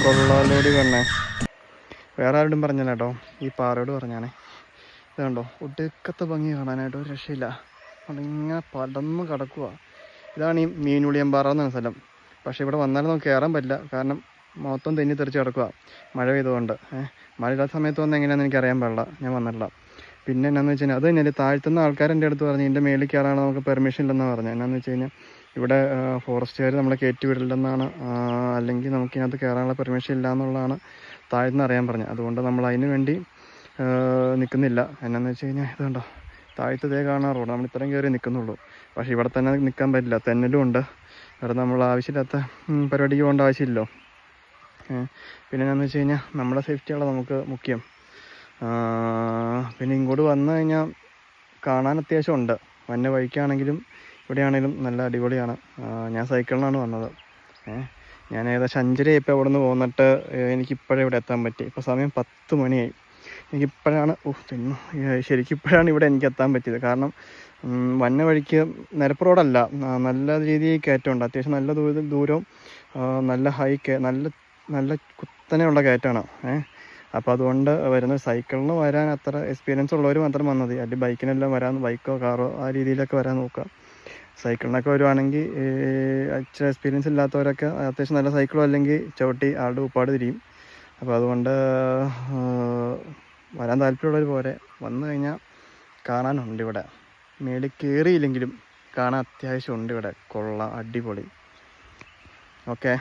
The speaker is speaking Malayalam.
കൊള്ളാലോടി പെണ്ണേ. വേറെ ആരോടും പറഞ്ഞല്ല കേട്ടോ, ഈ പാറയോട് പറഞ്ഞാണേ. ഇത് കണ്ടോ, ഒടുക്കത്തെ ഭംഗി കാണാനായിട്ട് ഒരു രക്ഷയില്ല. അതിങ്ങനെ പടന്ന് കിടക്കുക. ഇതാണ് ഈ മീനുളിയമ്പാറ എന്ന സ്ഥലം. പക്ഷേ ഇവിടെ വന്നാലും നമുക്ക് കയറാൻ പറ്റില്ല, കാരണം മൊത്തം തെന്നി തെറിച്ച് കിടക്കുക മഴ പെയ്തുകൊണ്ട്. മഴ ഇല്ലാത്ത സമയത്ത് വന്ന് എങ്ങനെയാണെന്ന് എനിക്ക് അറിയാൻ പാടില്ല, ഞാൻ വന്നിട്ടില്ല. പിന്നെ എന്നാന്ന് വെച്ച് കഴിഞ്ഞാൽ അത് തന്നെയല്ലേ താഴ്ത്തുന്ന ആൾക്കാർ എൻ്റെ അടുത്ത് പറഞ്ഞു ഇതിൻ്റെ മേളിൽ കയറാണ് നമുക്ക് പെർമിഷൻ ഇല്ലെന്നാണ് പറഞ്ഞത്. എന്നാന്ന് വെച്ച് കഴിഞ്ഞാൽ ഇവിടെ ഫോറസ്റ്റുകാർ നമ്മളെ കയറ്റി വിടില്ലെന്നാണ്, അല്ലെങ്കിൽ നമുക്ക് ഇതിനകത്ത് കയറാനുള്ള പെർമിഷൻ ഇല്ല എന്നുള്ളതാണ് താഴ്ത്തുന്ന അറിയാൻ പറഞ്ഞത്. അതുകൊണ്ട് നമ്മൾ അതിന് വേണ്ടി നിൽക്കുന്നില്ല. എന്നാന്ന് വെച്ച് കഴിഞ്ഞാൽ ഇത് കണ്ടോ, താഴ്ത്തതേ കാണാൻ റോഡ്, നമ്മൾ ഇത്രയും കയറി നിൽക്കുന്നുള്ളൂ. പക്ഷേ ഇവിടെ തന്നെ നിൽക്കാൻ പറ്റില്ല, തെന്നലും ഉണ്ട്. ഇവിടെ നമ്മൾ ആവശ്യമില്ലാത്ത പരിപാടിക്ക് പോകേണ്ട ആവശ്യമില്ലല്ലോ. പിന്നെ എന്നാന്ന് വെച്ച് കഴിഞ്ഞാൽ നമ്മുടെ സേഫ്റ്റിയാണ് നമുക്ക് മുഖ്യം. പിന്നെ ഇങ്ങോട്ട് വന്നു കഴിഞ്ഞാൽ കാണാൻ അത്യാവശ്യം ഉണ്ട്. വന്ന വഴിക്കാണെങ്കിലും ഇവിടെയാണെങ്കിലും നല്ല അടിപൊളിയാണ്. ഞാൻ സൈക്കിളിനാണ് വന്നത്. ഞാൻ ഏകദേശം 5:30 ഇപ്പോൾ അവിടെ നിന്ന് പോന്നിട്ട് എനിക്കിപ്പോഴേ ഇവിടെ എത്താൻ പറ്റി. ഇപ്പോൾ സമയം 10 മണിയായി. എനിക്കിപ്പോഴാണ് ശരിക്കും ഇപ്പോഴാണ് ഇവിടെ എനിക്ക് എത്താൻ പറ്റിയത്. കാരണം വന്ന വഴിക്ക് നിരപ്പ് റോഡല്ല, നല്ല രീതിയിൽ കയറ്റമുണ്ട്. അത്യാവശ്യം നല്ല ദൂരവും നല്ല നല്ല കുത്തനെയുള്ള കയറ്റമാണ്. അപ്പോൾ അതുകൊണ്ട് വരുന്ന സൈക്കിളിന് വരാൻ അത്ര എക്സ്പീരിയൻസ് ഉള്ളവർ മാത്രം വന്നാൽ മതി. അല്ലെങ്കിൽ ബൈക്കിനെല്ലാം ബൈക്കോ കാറോ ആ രീതിയിലൊക്കെ വരാൻ നോക്കുക. സൈക്കിളിനൊക്കെ വരുവാണെങ്കിൽ ഇച്ചിരി എക്സ്പീരിയൻസ് ഇല്ലാത്തവരൊക്കെ അത്യാവശ്യം നല്ല സൈക്കിളോ അല്ലെങ്കിൽ ചവിട്ടി ആളുടെ ഉപ്പാട് തിരിയും. അപ്പോൾ അതുകൊണ്ട് വരാൻ താല്പര്യമുള്ളവർ പോരെ. വന്നു കഴിഞ്ഞാൽ കാണാനുണ്ട് ഇവിടെ. മേളിൽ കയറിയില്ലെങ്കിലും കാണാൻ അത്യാവശ്യമുണ്ട് ഇവിടെ. കൊള്ളാം, അടിപൊളി. ഓക്കെ.